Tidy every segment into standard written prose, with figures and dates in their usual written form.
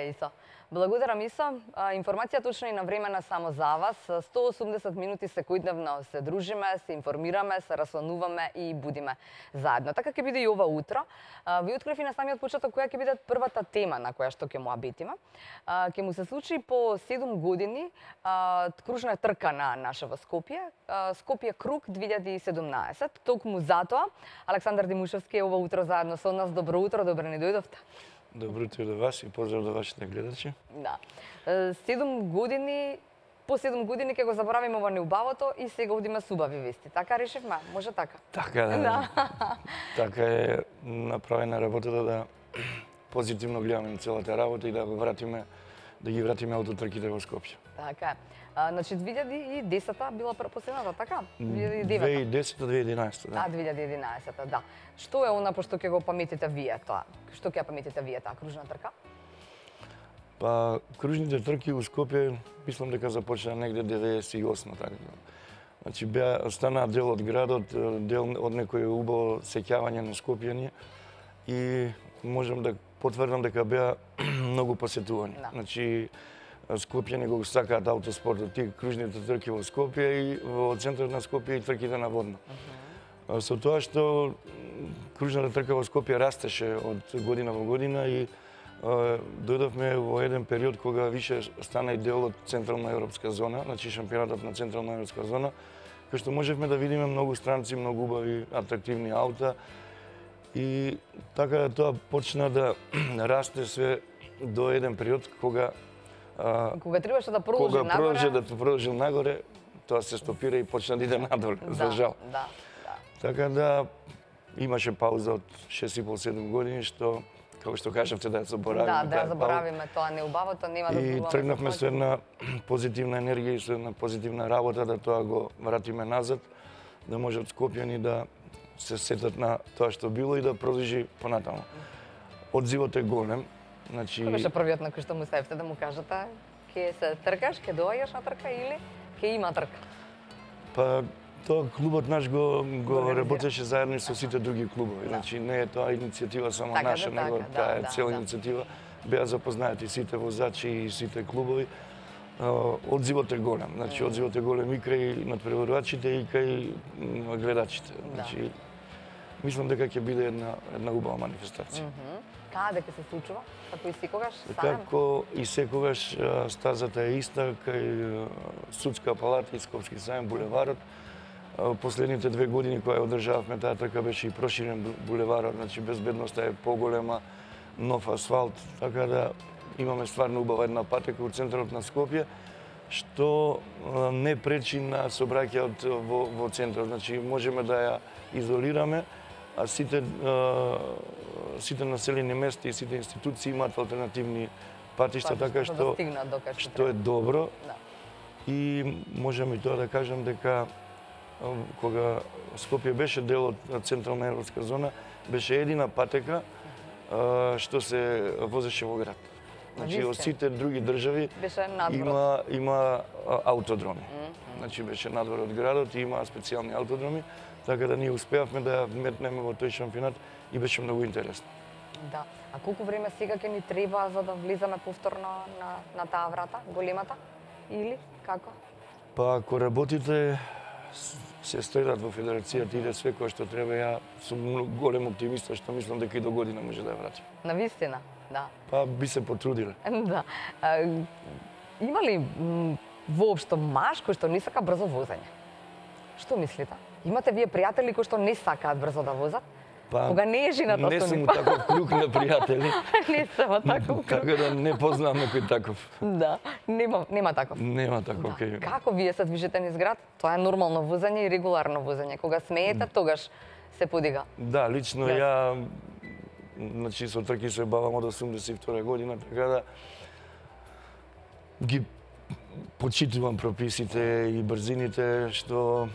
Исо. Благодарам, Исо. Информација точно и навремена само за вас. 180 минути секојдневно се дружиме, се информираме, се раслануваме и будиме заедно. Така ќе биде и ова утро. Ви открив и на самиот почеток која ќе биде првата тема на која што ќе му абетиме. Ќе му се случи по 7 години кружна трка на нашево Скопје. Скопје круг 2017. Токму затоа Александар Димушевски е ова утро заедно со нас. Добро утро, добро ни дојдовте. Добро утро до вас и поздрав до вашите гледачи. Да. 7 години, по 7 години ќе го заборавиме ова неубавото и сега одиме со убави вести. Така решивме? Може така? Така да. Така е направена работата да позитивно гледаме на целата работа и да ги вратиме аутотрките во Скопје. Така е. Значи 2010-та била последната, така? 2010-2011, да. 2011-та, да. Што е она по што ќе го паметите вие тоа? Што ќе ја паметите вие таа кружна трка? Па кружните трки во Скопје мислам дека започна негде 98 така. Значи станаа дел од градот, дел од некој убаво сеќавање на скопјани и можам да потврдам дека беа многу посетувани. Да. Значи Скопјани го сакаат аутоспортот, тие кружните трки во Скопје и во центарот на Скопје и трките на водно. Со тоа што кружната трка во Скопје растеше од година во година и дојдовме во еден период кога више стана и дел од централна европска зона, значи шампионатот на централна европска зона, кој што можевме да видиме многу странци, многу убави, атрактивни аута и така да тоа почна да расте све до еден период кога требаше да продолжи нагоре. Да продолжи нагоре, тоа се стопира и почна да иде надоле, за жал. Да. Така да имаше пауза од 6,5-7 години што како што кажавте да ја заборавиме. Да ја заборавиме тоа неубавото, нема да и тргнавме со една позитивна енергија и со една позитивна работа да тоа го вратиме назад, да можат скопјани да се сетат на тоа што било и да продолжи понатаму. Одзивот е голем. Значи Кој беше првиот на кој што му сеевте да му кажете ќе се тркаш, ќе доаѓаш на трка или ќе има трка? Па тоа клубот наш го работеше заедно со сите други клубови. Значи не е тоа иницијатива само наша, него таа е цела иницијатива. Беа запознаати сите возачи и сите клубови. Одзивот е голем. Значи одзивот е голем и кај надпреварувачите и кај гледачите. Значи мислам дека ќе биде една убава манифестација. Каде ќе се случува? Како и секогаш? Како и секогаш стазата е иста кај Судска палата и Скопски сајм, булеварот. Последните 2 години кога ја одржававме таа трка беше и проширен булеварот, значи безбедноста е поголема, нов асфалт, така да имаме стварно убава една патека во центарот на Скопје, што не пречи на сообраќајот во центарот. Значи можеме да ја изолираме, а сите населени места и сите институции имаат алтернативни патишта, така што е добро. И можеме и тоа да кажам дека кога Скопје беше дел од централна европска зона, беше едина патека што се возеше во град. Значи од сите други држави има аутодроми. Значи беше надвор од градот и има специјални аутодроми, така да ние успеавме да ја метнеме во тој шампионат и беше многу интересно. Да. А колку време сега ќе ни треба за да влизаме повторно на таа врата, големата? Или како? Па ако работите се стојат во федерацијата, иде све кој што треба, ја сум голем оптимиста што мислам дека и до година може да ја врати. Навистина, да. Па би се потрудиле. Да. Има ли воопшто маж кој што не сака брзо возење? Што мислите? Имате вие пријатели кои што не сакаат брзо да возат? Кога не е жената не сум таков круг на пријатели. Не сум таков круг. Така да не познавам некој таков. Да, нема таков. Нема таков, да. Како вие се движите низ град? Тоа е нормално возење и регуларно возење. Кога смеете, тогаш се подига. Да, лично ја значи со трки се бавам од 82 година, така да ги почитувам прописите и брзините што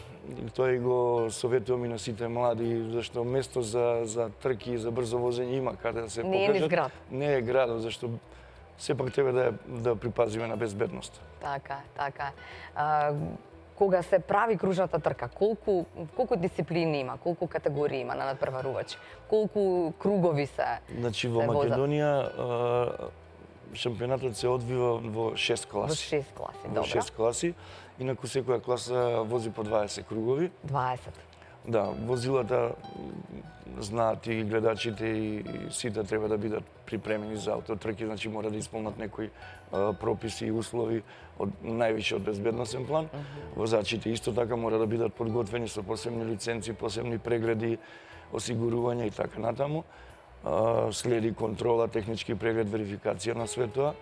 тоа и го советувам и на сите млади, зашто место за трки и за брзо возење има каде да се покажат. Не е низ град. Не е градот, зашто сепак треба да припазиме на безбедност. Така. Кога се прави кружната трка, колку дисциплини има, колку категории има на надпреварувачи, колку кругови се? Значи во Македонија шампионатот се одвива во 6 Во класи. 6 класи, Во добро. 6 класи, инаку секоја класа вози по 20 кругови. 20. Да, возилата знаат и гледачите и сите треба да бидат припремени за автотрки, значи мора да исполнат некои прописи и услови од највише од безбедносен план. Возачите исто така мора да бидат подготвени со посебни лиценци, посебни прегледи, осигурување и така натаму. Следи контрола, технички преглед, верификација на све тоа.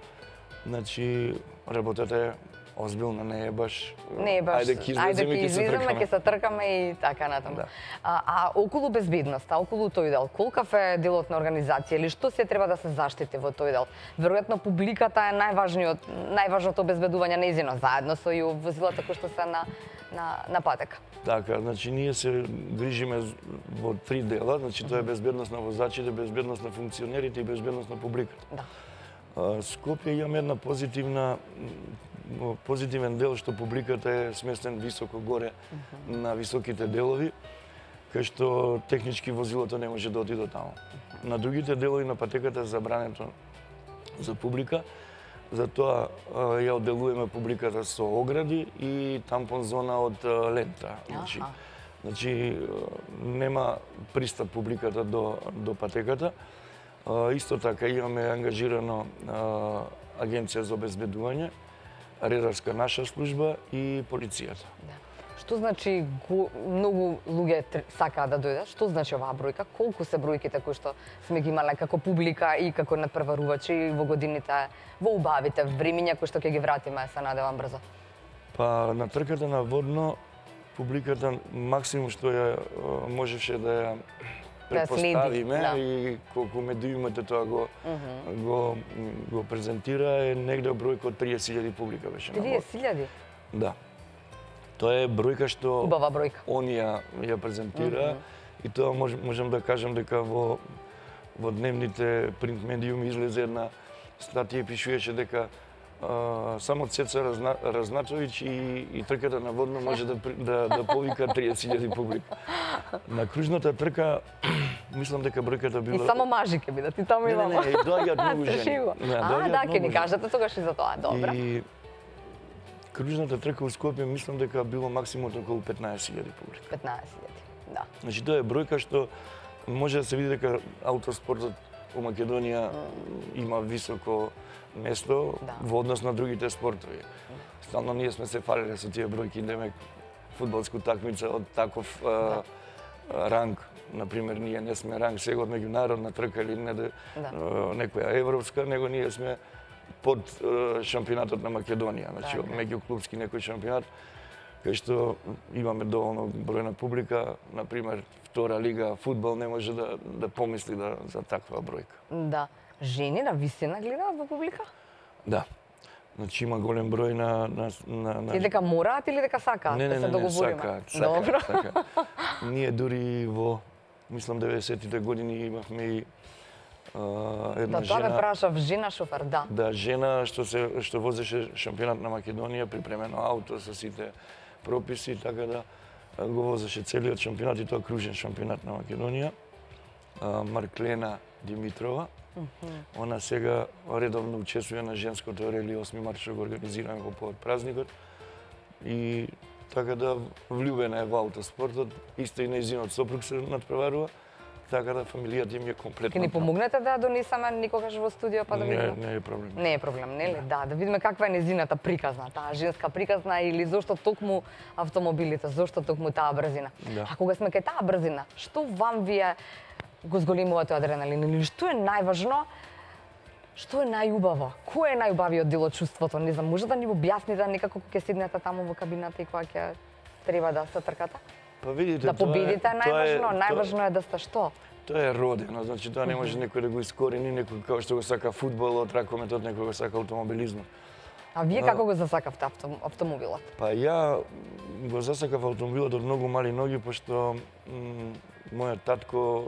Значи, работата е озбилна, не е баш... Не е баш, Ајде ќе излеземе, ќе се излеземе, тркаме. ќе се тркаме и така натаму. Да. А околу безбедноста, околу тој дел, колкав е делот на организација или што се треба да се заштити во тој дел? Веројатно публиката е најважното обезбедување нејзино, заедно со и возилата кои што се на патека. Така, значи ние се грижиме во 3 дела, значи тоа е безбедност на возачите, безбедност на функционерите и безбедност на публиката. Да. Скопје имаме една позитивен дел што публиката е сместен високо горе на високите делови, кај што технички возилото не може да отиде таму. На другите делови на патеката е забрането за публика, затоа ја одделуваме публиката со огради и тампон зона од лента. Значи нема пристап публиката до патеката. Исто така имаме ангажирано агенција за обезбедување, редарска наша служба и полицијата. Да. Што значи многу луѓе сакаат да дојдат? Што значи оваа бројка? Колку се бројките кои што сме ги имале како публика и како надпреварувачи во годините, во убавите времиња кои што ќе ги вратиме, се надевам брзо? Па на трката на водно публиката максимум што ја можеше да ја предпоставиме и колку медиумите тоа го презентира е негде бројка од 30.000 публика беше на водно. 30.000? Да. Тоа е бројка што Убава бројка. Он ја презентира и тоа можам да кажам дека во дневните принт медиуми излезе една статија и пишуваше дека само Цеца Разначовиќ и трката на водно може да повика 30.000 публика. На кружната трка мислам дека бројката била... И само мажи ќе бидат, и таму имамо. Не, доаѓаат многу жени. Да, ќе ни кажете тогаш и за тоа, добро. И кружната трка у Скопје мислам дека било максимум околу 15.000 публика. 15.000, да. Значи тоа е бројка што може да се види дека аутоспортот во Македонија има високо место во однос на другите спортови. Стално ние сме се фалеле со тие бројки, демек фудбалску такмица од таков ранг, например, ние не сме ранг сега од меѓународна трка или некоја европска, него ние сме под шампионатот на Македонија, значи меѓуклубски некој шампионат, кај што имаме доволно бројна публика, например, втора лига фудбал не може да помисли за таква бројка. Да. Жени на висина гледаат во публика? Да. Значи има голем број на... Или дека мораат или дека сакаат да се договориме? Сакаат. Ние дури во, мислам, 90-тите години имавме и една жена... Да, тоа ме прашав, жена шофер, да. Да, жена што возеше шампионат на Македонија, припремено ауто со сите прописи, така да го возеше целиот шампионат и тоа кружен шампионат на Македонија. Марклена Димитрова. Она сега редовно учествува на женското рели 8 март што го организираме во повод празникот. И така да влюбена е во аутоспортот, исто и нејзиниот сопруг се надпреварува, така да фамилијата им е комплетно. Ке ни помогнете да донесеме никогаш во студио па да видиме? Не е проблем. Не е проблем, нели? Да, да видиме каква е незината приказна, таа женска приказна или зошто токму автомобилите, зошто токму таа брзина. Да. А кога сме кај таа брзина, што вам вие го зголемува тој адреналин или што е најважно? Што е најубаво? Кој е најубавиот дел од чувството? Не знам, може да ни објасните некако кога ќе седнете таму во кабината и кога ќе треба да се тркате? Па видите, да победите е најважно, најважно е да сте што? Тоа е родено, значи тоа не може некој да го искорени, некој како што го сака фудбалот, ракометот, некој го сака автомобилизмот. А вие како го засакавте автомобилот? Па ја го засакав автомобилот од многу мали ноги, пошто мојот татко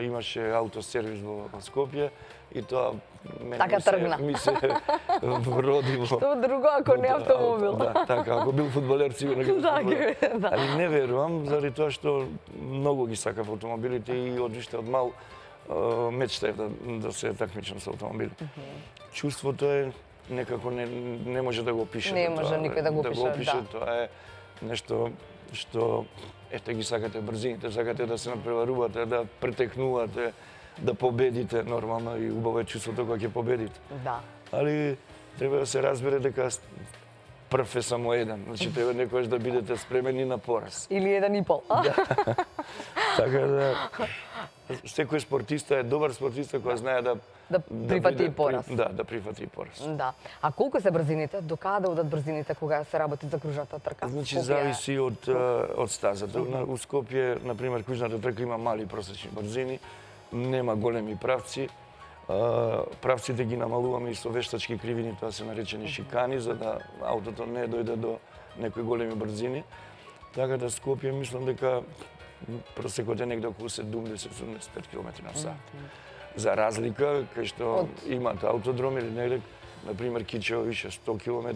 имаше аутосервис во Скопје и тоа така тргна. Ми се вроди во... Што друго ако не автомобил? Да, така, ако бил фудбалер сигурно ќе бил. Да. Али не верувам, заради тоа што многу ги сакав автомобилите и од уште од мал мечта е да се такмичам со автомобил. Чувството е некако не може да го опише. Не може никој да го опише, да. Тоа е нешто што ете ги сакате брзините, сакате да се надпреварувате, да претекнувате, да победите нормално и убаво е чувството кога ќе победите. Да. Али треба да се разбере дека прв е само еден, значи треба некојаш да бидете спремени на пораз. Или 1,5. Така да секој спортиста е добар спортиста кој знае да прифати и пораз. Да прифати и пораз. Да. А колку се брзините? До каде одат брзините кога се работи за кружната трка? Значи зависи од стазата. У Скопје, на пример, кружната трка има мали просечни брзини, нема големи правци. Правците ги намалуваме и со вештачки кривини, тоа се наречени шикани, за да аутото не дојде до некои големи брзини. Така да Скопје мислам дека просекот е негде околу 70-75 км/с. За разлика, кај што имате аутодроми или негде, на пример Кичево више 100 км,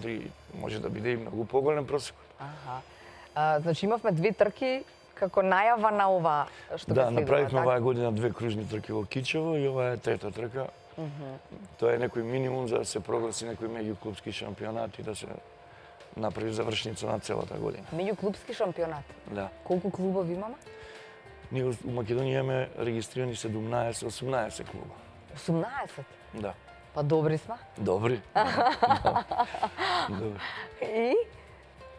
може да биде и многу поголем просек. Значи имавме две трки како најава на ова што Да, следува, направивме така? оваа година две кружни трки во Кичево и ова е трета трка. Тоа е некој минимум за да се прогласи некој меѓуклубски шампионат и да се направи завршница на целата година. Меѓуклубски шампионат. Да. Колку клубови имаме? Ние у Македонија имаме регистрирани 17-18 клуба. 18. Да. Па добри сме. Добри. Добри. И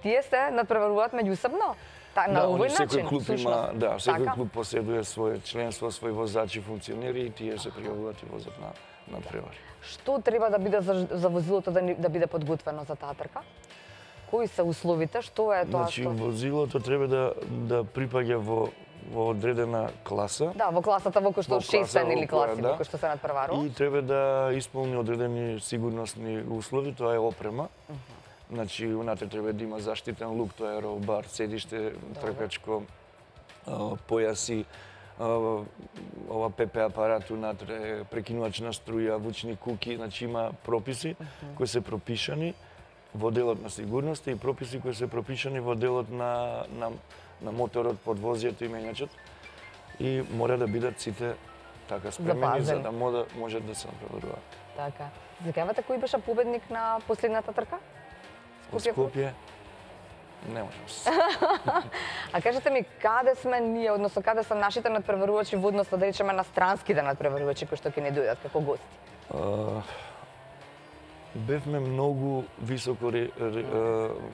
тие се надпреваруваат меѓусебно. На овој начин, секој клуб има, да, секој Така? клуб поседува свое членство, свои возачи, функционери и тие се пријавуваат и возат на превари. Што треба да биде за возилото да биде подготвено за таа трка? Кои се условите? Што е тоа Значи што? возилото треба да припаѓа во одредена класа. Да, во класата во кој што Во класа 6 или во која, класи да. во кој што се надпреварува. И треба да исполни одредени сигурносни услови, тоа е опрема. Значи, унатре треба да има заштитен лук, тоа е роубар, седиште, тркачко, појаси, ова ПП апарат унатре, прекинувач на струја, вучни куки, значи има прописи кои се пропишани во делот на сигурноста и прописи кои се пропишани во делот на моторот, подвозието и мењачот. И мора да бидат сите така спремени за да може да се надпреваруваат. Така. Закавате кој беше победник на последната трка? Од Скопје не можам да се. А кажете ми, каде сме ние, односно каде се нашите надпреварувачи во однос да речеме на странските надпреварувачи кои што ќе не дојдат како гости? Бевме многу високо,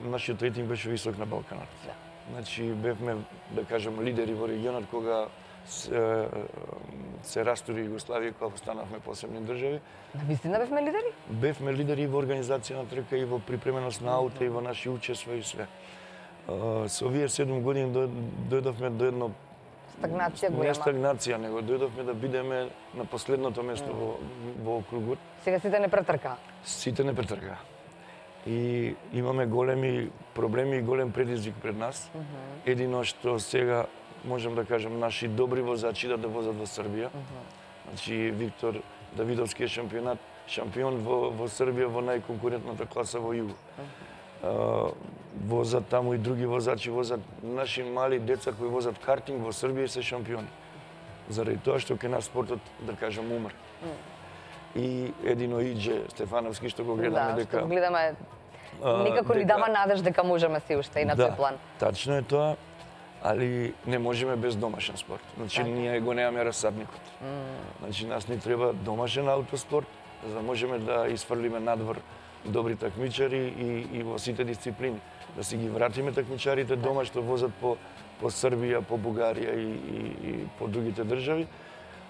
нашиот рейтинг беше висок на Балканот. Да. Значи бевме, да кажем, лидери во регионот кога се растури Југославија, кога постанавме посебни држави. Навистина бевме лидери? Бевме лидери и во организација на трка, и во припременост на ауто, и во наши учества и све. Со овие 7 години дојдовме до едно Стагнација не голема. стагнација, него дојдовме да бидеме на последното место во округот. Сега сите не претрка. Сите не претрка. И имаме големи проблеми и голем предизвик пред нас. Едино што сега можам да кажам наши добри возачи да возат во Србија. Значи Виктор Давидовски е шампион во Србија во најконкурентната класа во југо. Возат таму и други возачи, возат наши мали деца кои возат картинг во Србија и се шампиони. Заради тоа што ке нас спортот, да кажам, умр. И едино Иđe Стефановски што го гледаме Да, дека што го гледаме, никако ни дава надеж дека можеме се уште и на тој план. Тачно е тоа, али не можеме без домашен спорт. Значи ние го немаме расадникот. Значи нас ни треба домашен аутоспорт за да можеме да isfрлиме надвор добри такмичари и во сите дисциплини. Да си ги вратиме такмичарите дома што возат по Србија, по Бугарија и по другите држави.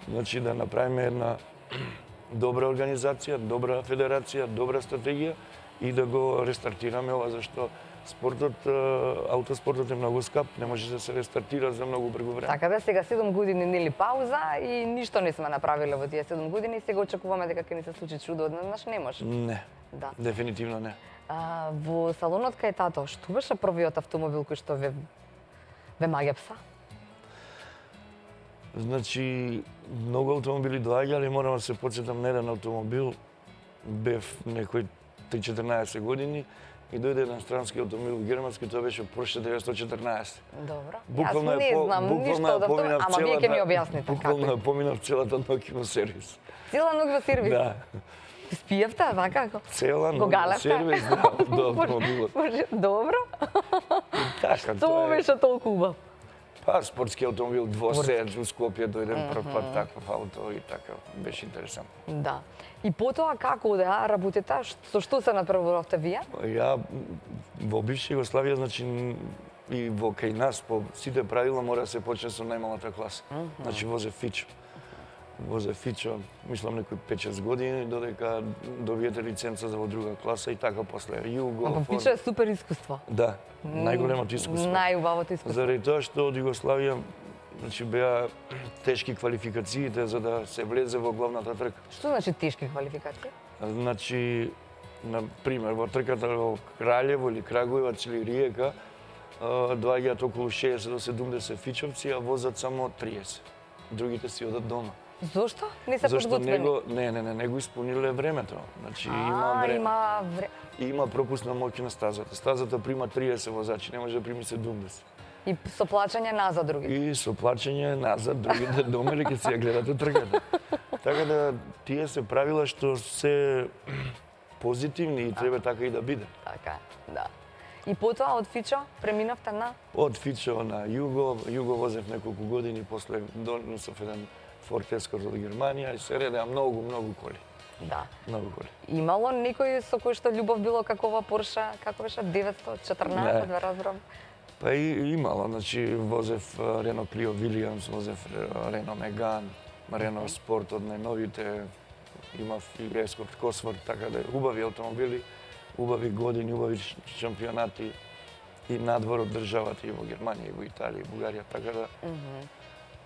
Значи да направиме една добра организација, добра федерација, добра стратегија и да го рестартираме ова, зашто спортот, аутоспортот е многу скап, не може да се рестартира за многу брзо време. Така да сега 7 години нели пауза и ништо не сме направиле во тие 7 години и сега очекуваме дека ќе ни се случи чудо одненадеж, не може. Не. Да. Дефинитивно не. Во салонот кај тато, што беше првиот автомобил кој што ве маѓапса? Значи, многу автомобили доаѓале, морам да се потсетам на еден автомобил. Бев некој 3-14 години и дојде еден странски автомобил германски, тоа беше Porsche 914. Добро. Буквално Јас не знам ништо од автомобил, ама вие ќе ми објасните Буквално како. ја поминав целата ноќ во сервис. Цела ног во сервис. Да. Спиевте, вака како? Цела Го ноќ во галевте? сервис, да, до автомобилот. Добро. Така, Тоа беше толку убав. Па, спортски автомобил, двоседж, у Скопје дојдем прв пат таков авто и така, беше интересантно. Да. И потоа како одеа работите? Со што се натпреварувавте вие? Ја во бивша Југославија, значи и во кај нас по сите правила мора да се почне со најмалата класа. Значи возе Фичо. Возе Фичо, мислам некои 5-6 години, додека добиете лиценца за во друга класа и така после Југо. Ама Фичо е супер искуство. Да, најголемото искуство. Најубавото искуство. Заради тоа што од Југославија значи беа тешки квалификациите за да се влезе во главната трка. Што значи тешки квалификации? Значи, на пример, во трката во Краљево или Крагуевац или Риека, доаѓаат околу 60 до 70 фичовци, а возат само 30. Другите си одат дома. Зошто? Не се Зашто подготвени? не го исполниле времето. Значи има време. Има пропусна моќ на стазата. Стазата прима 30 возачи, не може да прими 70. И со плачање назад други. И со плачење назад другите дома или ќе си ја гледате трката. Така да тие се правила што се позитивни и треба така и да биде. Така, да. И потоа од Фичо преминавте на? Од Фичо на Југо возев неколку години, после донесов еден Ford Escort од Германија и се редеа многу коли. Да. Многу коли. Имало некој со кој што љубов било какова Порше, како беше 914, да разбрам. Па и имало, значи возев Рено Клио Вилијамс, возев Рено Меган, Рено Спорт од најновите, имав и Escort Cosworth, така да убави автомобили, убави години, убави шампионати и надвор од државата и во Германија, и во Италија, и Бугарија, така да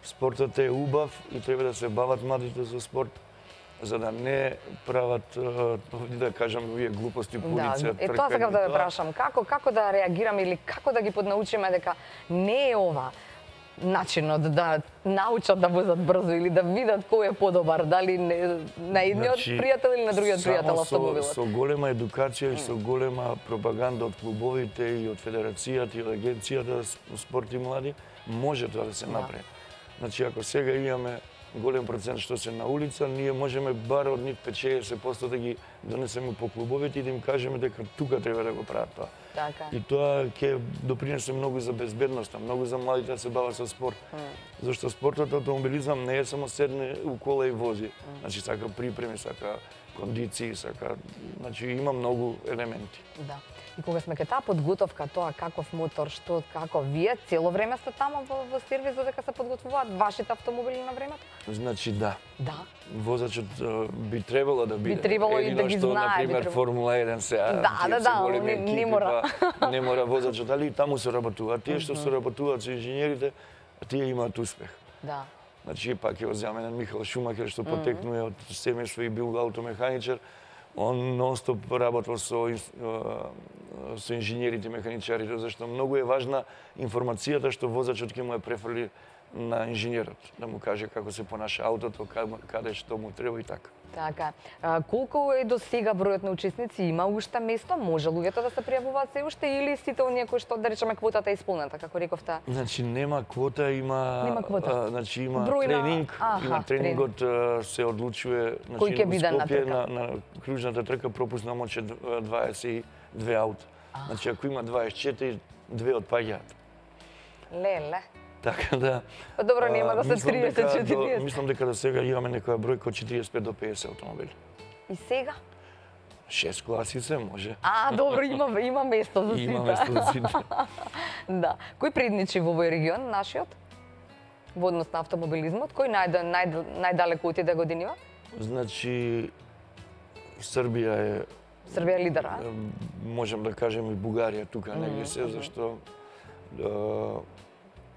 спортот е убав и треба да се бават младите со спорт, за да не прават, да кажам, овие глупости по улица. Да, тоа сакав да ве прашам, како да реагираме или како да ги поднаучиме дека не е ова начинот да научат да возат брзо или да видат кој е подобар, дали на едниот пријател или на другиот пријател автомобилот. Со голема едукација и со голема пропаганда од клубовите и од федерацијата и од агенцијата спорт и млади може тоа да се направи. Значи ако сега имаме голем процент што се на улица, ние можеме бар од нив 50% да ги донесеме по клубовите и да им кажеме дека тука треба да го прават тоа. Така. И тоа ќе допринесе многу за безбедноста, многу за младите да се бават со спорт. Зашто спортот автомобилизам не е само седне у кола и вози. Значи сака припреми, сака кондиции, сака, значи има многу елементи. Да. И кога сме кај таа подготовка, тоа каков мотор, што, како, вие цело време сте таму во сервис додека се подготвуваат вашите автомобили на времето? Значи да. Да. Возачот би требало да биде. Би требало и да ги знае. Например, Формула 1 сега, не мора. Не мора возачот, али таму се работуваат. Тие што се работуваат со инженерите, тие имаат успех. Да. Значи, пак ќе земе на Михаел Шумахер, што потекнува од семејство и бил аутомеханичар. Он нон-стоп работел со инженерите и механичарите, зашто многу е важна информацијата што возачот ќе му ја префрли на инженерот, да му каже како се понаша аутото, каде што му треба и така. Така. Колку е до сега бројот на учесници? Има уште место? Може луѓето да се пријавуваат се уште или сите оние кои што, да речеме, квотата е исполнета, како рековте? Значи нема квота, има значи има тренинг и на тренингот се одлучува, значи кој ќе биде на трка? На кружната трка пропусна моќ е 22 аута. Значи ако има 24, 2 отпаѓаат. Леле. Така да... Добро, нема да се 30-40. Мислам дека до сега имаме некоја бројка од 45 до 50 автомобили. И сега? 6 класи се може. Добро, има место за сите. Има место за сите. Да. Кој предничи во овој регион, нашиот? Во однос на автомобилизмот? Кој најдалеку отиде годинива? Значи, Србија е... Србија е лидер, а? Можем да кажем и Бугарија тука негде се, зашто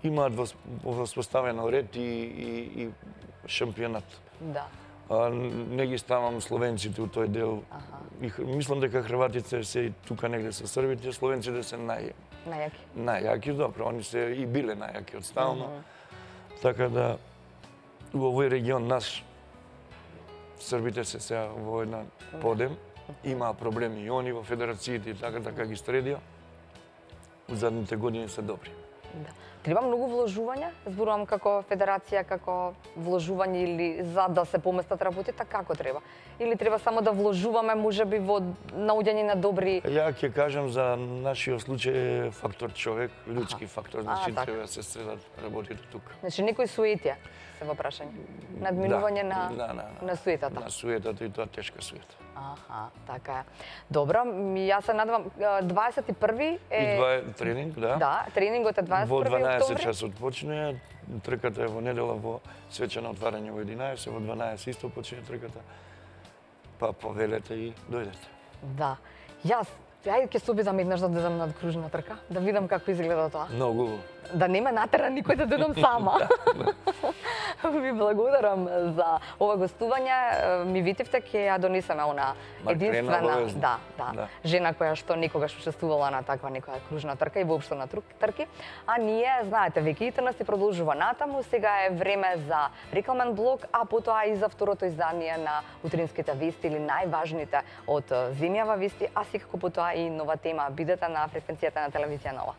имаат воспоставено ред и шампионат. Да. Не ги ставам словенците у тој дел. Мислам дека хрватите се и тука негде со србите, словенците се најаки. Најаки, добро, они се и биле најаки од стално. Така да во овој регион наш србите се сега во една подем, Имаа проблеми и они во федерациите и така ги средија. У задните години се добри. Да. Треба многу вложување, зборувам како федерација, како вложување или за да се поместат работите, како треба? Или треба само да вложуваме можеби во наоѓање на добри... Ја ќе кажам за нашиот случај е фактор човек, людски фактор, значи така. треба да се средат работите тука. Значи некои суетија се во прашање. Надминување на суетата. На суетата и тоа тешка суета. Аха, така е. Добро, јас се надевам 21 И два е тренинг, да. Да, тренингот е 21 Во 12 октомври. часот почне, трката е во недела во свечено отварање во 11, во 12 исто почне трката. Па повелете и дојдете. Да. Јас, ајде ќе се обидам еднаш да додам на кружна трка, да видам како изгледа тоа. Многу убаво. Да нема натера никој да додам сама. Ви благодарам за ова гостување. Ми витивте ќе ја донесеме она Маркрена единствена, обавезно. да, жена која што никогаш учествувала на таква некоја кружна трка и воопшто на трки. А ние, знаете, веќе нас се продолжува натаму. Сега е време за рекламен блок, а потоа и за второто издание на утринските вести или најважните од земјава вести, а секако потоа и нова тема. Бидете на фреквенцијата на телевизија Нова.